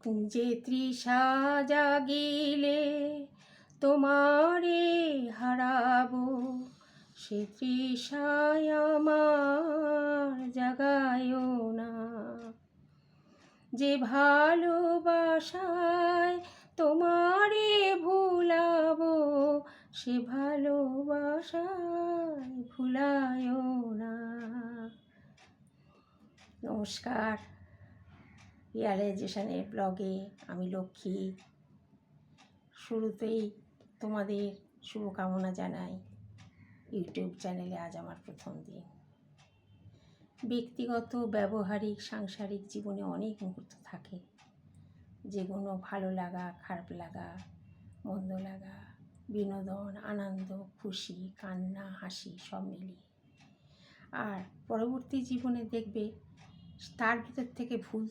যে তৃষা জাগিলে তোমারে হারাবো, সে তৃষায় আমার জাগায়ও না। যে ভালোবাসায় তোমারে ভুলাবো, সে ভালোবাসায় ভুলায়ও না। নমস্কার, রিয়ালাইজেশনের ব্লগে আমি লক্ষ্মী। শুরুতেই তোমাদের শুভকামনা জানাই। ইউটিউব চ্যানেলে আজ আমার প্রথম দিন। ব্যক্তিগত, ব্যবহারিক, সাংসারিক জীবনে অনেক মুহূর্ত থাকে, যেগুলো ভালো লাগা, খারাপ লাগা, মন্দ লাগা, বিনোদন, আনন্দ, খুশি, কান্না, হাসি সব মিলিয়ে। আর পরবর্তী জীবনে দেখবে তার ভিতর থেকে ভুল